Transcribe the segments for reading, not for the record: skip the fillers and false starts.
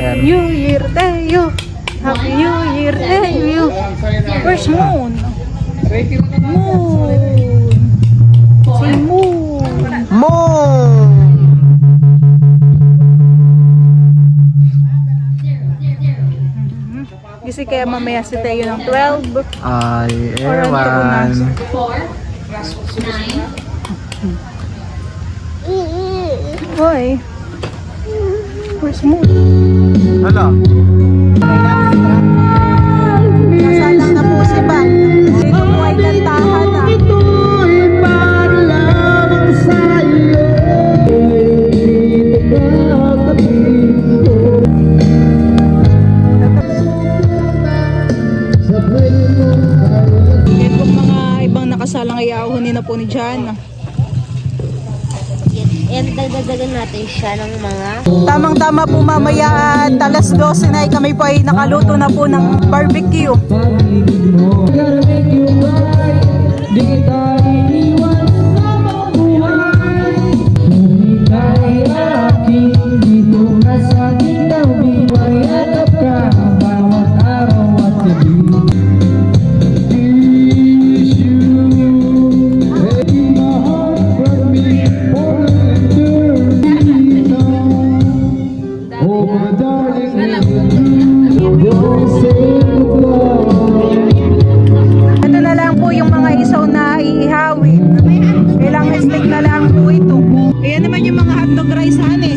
Happy New Year to you. Happy New Year to you. Where's Moon? Moon. Si Moon. Moon! Kasi kaya mamaya si Teo ng 12. Ay, Or ang ewan. 4, 9. Hoy. Where's Moon? Hala. Nasalang na po si Ban. Dito po ay kantahan na. Yan po mga ibang nakasalang ayahunin na po ni Jan. Yan, dagdagan natin siya ng mga... Tamang-tama po mamaya at alas 12 na kami po ay nakaluto na po ng barbecue. Ito na lang po yung mga isaw na iihawin. Ilang stick na lang po ito. Ayan naman yung mga hotdog rice honey.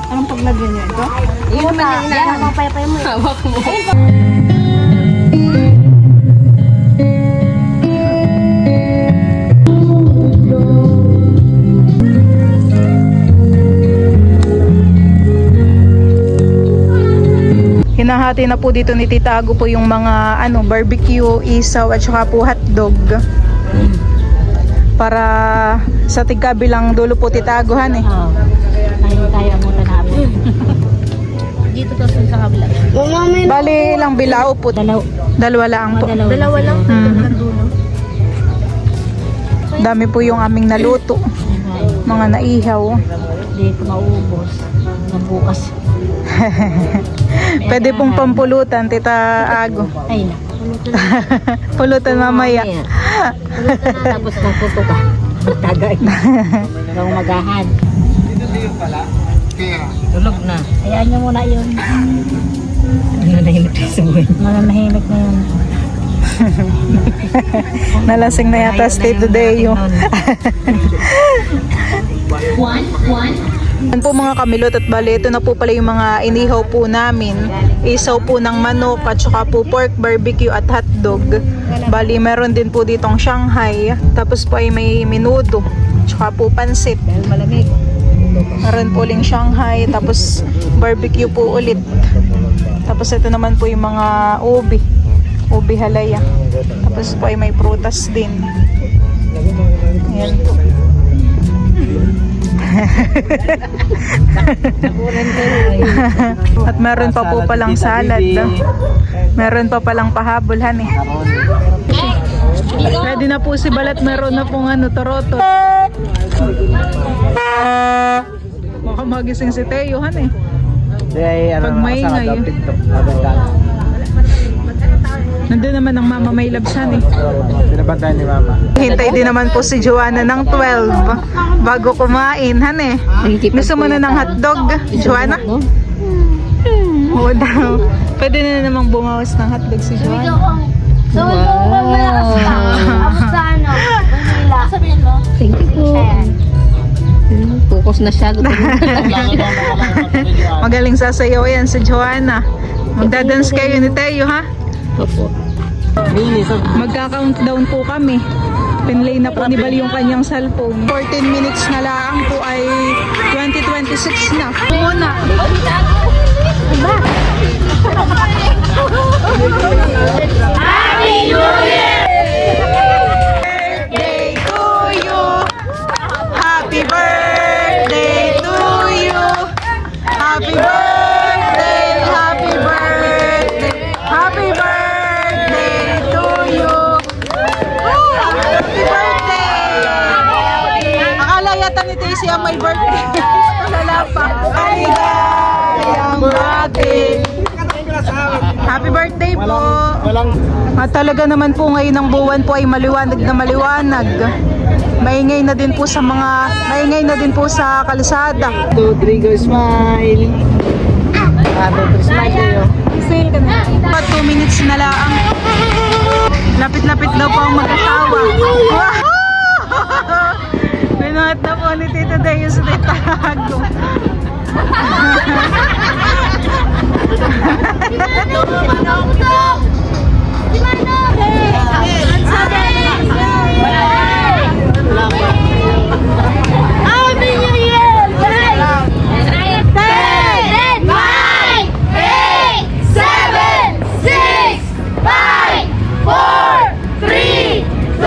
Anong paglagyan niya ito? Yun na, yan ang papayapay mo. Hawak mo. Hinahati na po dito ni Tita Ago po yung mga barbecue, isaw at saka po hotdog. Para sa tigkabilang dulo po Tita Ago han eh. Oo. Tayo mo tanapin. Dito to sa kabila. Bali ilang bilao po. Dalawa lang po. Dalawa lang. Dami po yung aming naluto. Mga naihaw. Dito maubos. Nabukas. Pwede pong pampulutan Tita Ago. Ay na. Pulutan mamaya. Pulutan na tapos magputo ka. Magtagay. Hanggang magahan. Tulog na. Hayaan nyo muna yun. Nanahimik na sa buhay. Nanahimik na yun. Nalasing na yata stay today yung. Yan po mga kamilot at bali, ito na po pala yung mga inihaw po namin. Isaw po ng manok at saka po pork barbecue at hotdog. Bali meron din po ditong Shanghai. Tapos po ay may menudo. Tsaka po pansit. Dahil malamig. Meron po uling Shanghai. Tapos barbecue po ulit. Tapos ito naman po yung mga ubi. Ubi halaya. Tapos po ay may prutas din. Ayan po. At meron pa po palang salad. Meron pa palang pahabol han eh. Ready na po si Balat, meron na pong toroto. Baka magising si Teo han eh. Pag maingay. Nandun naman ang Mama May Labsan eh. Pinabantay ni Mama. Hintay din naman po si Joanna ng 12 bago kumain, han eh. Gusto mo na ng hotdog, Joanna? Oo daw. Pwede na namang bumawas ng hotdog si Joanna. So, ito ko malakas ka. Abos sa ano? Sabihin mo? Thank you po. Tapos na siya. Magaling sasayaw yan si Joanna. Magdadance kayo ni Teo, ha? Opo. Magka-countdown po kami. Pinlay na po ni Bal yung kanyang cellphone. 14 minutes na lang po ay 2026 na. Muna. Happy New Year! Birthday to you. Happy birthday to you. Happy birthday, happy birthday, happy birthday to you. Happy birthday! Akala yata ni Daisy ang may birthday. Wala pa. Maligayang birthday. Happy birthday po. At talaga naman po ngayon ng buwan po ay maliwanag na maliwanag. Maingay na din po sa kalsada. 2, 3, go smile. 2, 3, smile kayo. Sale ka na. 2 minutes na lang. Lapit-lapit daw po ang mag-asawa. Wow! Binuhat na po ni Tita Dayo sa titago. Happy New Year! 10, 9, 8, 7, 6, 5, 4, 3, 2, 1.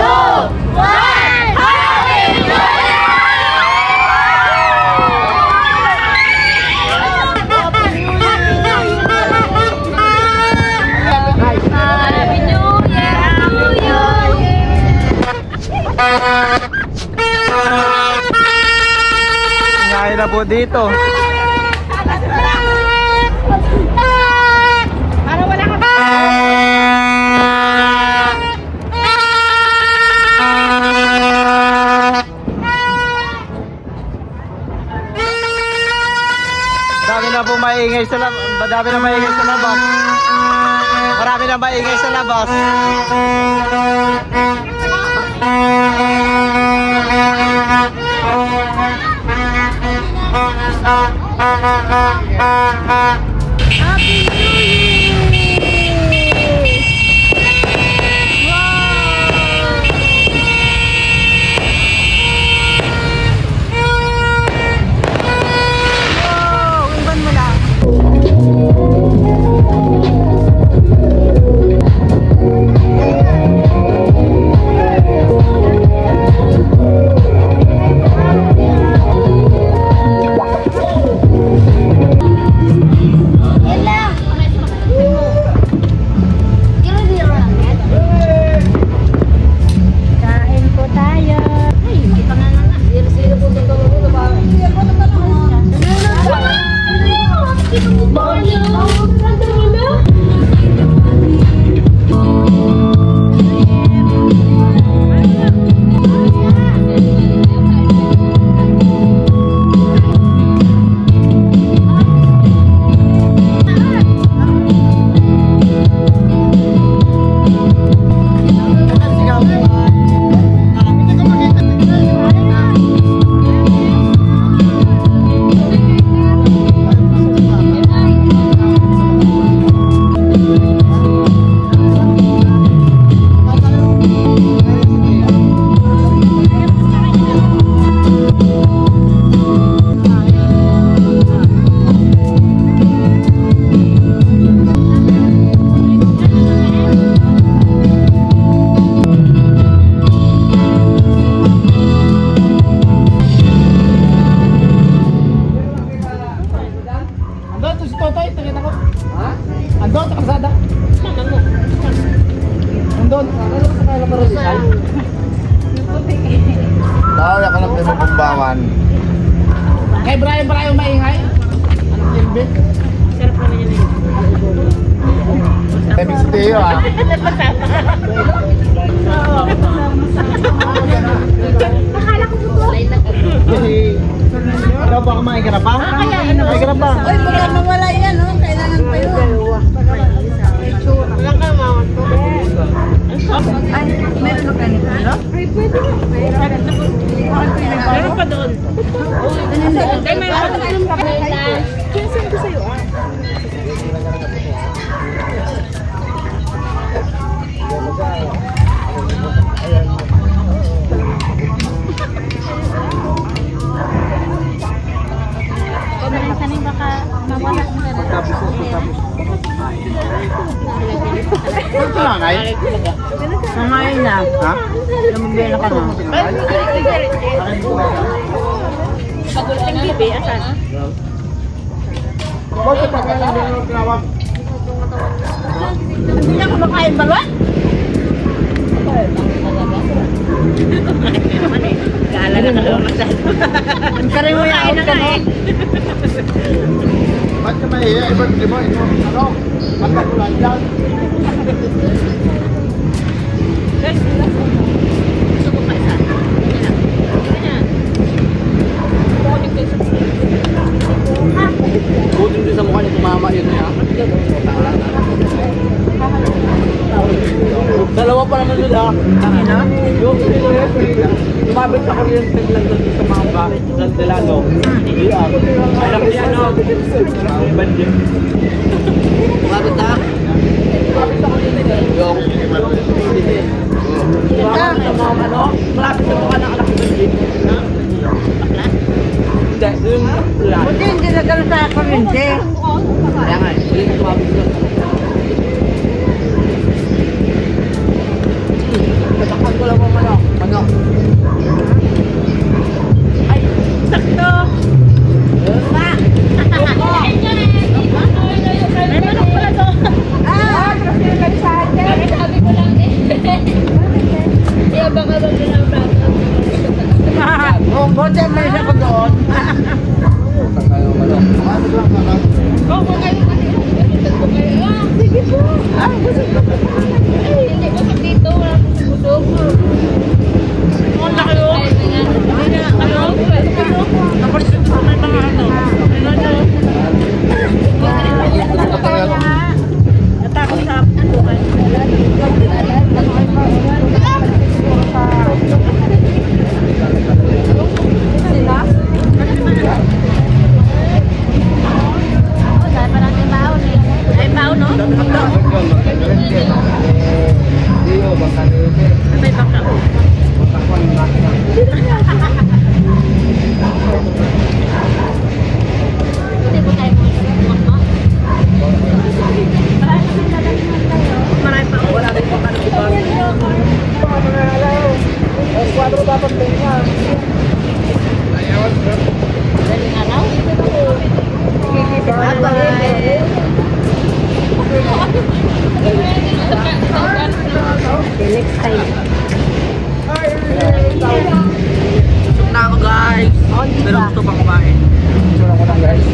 Happy New Ngayon na po dito. Para wala ka Dami na po maingay sa labas. Madami na maingay sa labas. Marami na maingay sa labas. Happy New Year! Wow! Iwan mo lang. Kain po tayo. Ay, may panganga. Sino po ito? Andun to si Totoy, tingin ako. Ha? Andun sa kalsada. Andun. Tawag ako ng pinupumbawan. Kay Brian pala yung maingay. Anong kilbit? Ibig sabihin ah. Ikaw ba kumain ka na pa? Kumain ka na pa? Uy, baka mawala yan, no? Kailangan pa yun. Walang ka, mama. Meron ka ganito, no? Meron pa doon. Dahil may patulong ka pa na. Kinsan ko sa'yo, ah. Kanin baka mawala mo na. Ito lang ay. Mamayin na. Ha? Lumabela ka na. Pagulang bibi, asan? Bakit pa kayo hindi nyo tinawag? Hindi niya kumakain balon? Gala na ka naman masyado. Karin mo yung ka mo. Ba't ka mahiya? Iba't iba ito. Ano? Magkakulan lang. Gusto ko pa isa. Butin din sa mukha ni mama yun niya. Dalawa pa naman nila. Yung lumabit sa kuryente lang doon sa mga bakit ng Delano. Alam niya, no? Bandit. Lumabit na. Yung lumabit sa mga ano? Malapit sa mukha ng anak ni Bandit. Hindi, yung Buti hindi nagano sa kuryente. kaya nga, hindi lumabit doon. Tatakal ko lang mo manok. Manok. Ay, sakto. Ma! May manok pala to. Ah! Kasi yung sa atin. Sabi ko lang eh. Kaya baka ba lang brato. Kung bote may isa ko doon. Tatakal mo manok. Oo, kung kayo kanina. Kung kayo. Ah, sige po. Ah, busog ko po. Ay, hindi busog dito. Wala po busog. Ang laki o. Hindi nga. Ano? Tapos may mga ano. Natakot sa buhay. Ay, baon, no? May baka. Marami pa. Wala rin pa ka ng iba. Kwadro dapat din niya. Daling araw? Next time. Busog na ako guys. Pero gusto pang kumain. Gusto ko lang guys.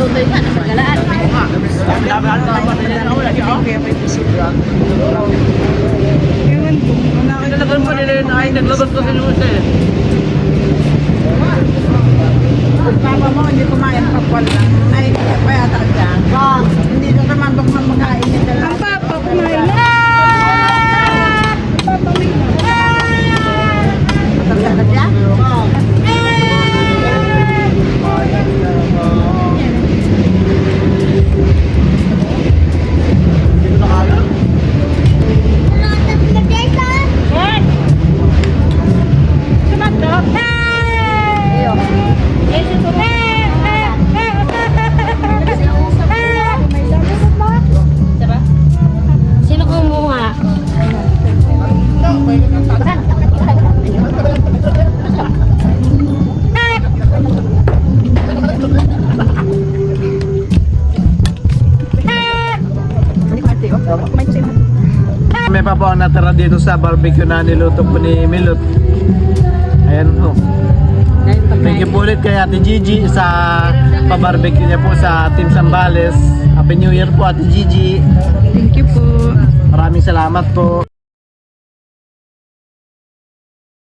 Tutoy nga, napagalaan. Dami-dami naman nila na wala. Nalagan pa nila yun ay naglabas ko din mo siya eh. Papa mo, hindi kumain kapal lang. Ay, pa yata dyan. Hindi na naman bang mamakain niya talaga. Ang papa, kumain na! Papa, may matanda ka dyan? Oo. Sino kumuha? May pa po ang natira dito sa barbecue na niluto po ni Milot. Ayan po. Dahil pag Thank you po ulit kay Ate Gigi sa pa-barbecue niya po sa Team Zambales. Happy New Year po Ate Gigi. Thank you po. Maraming salamat po.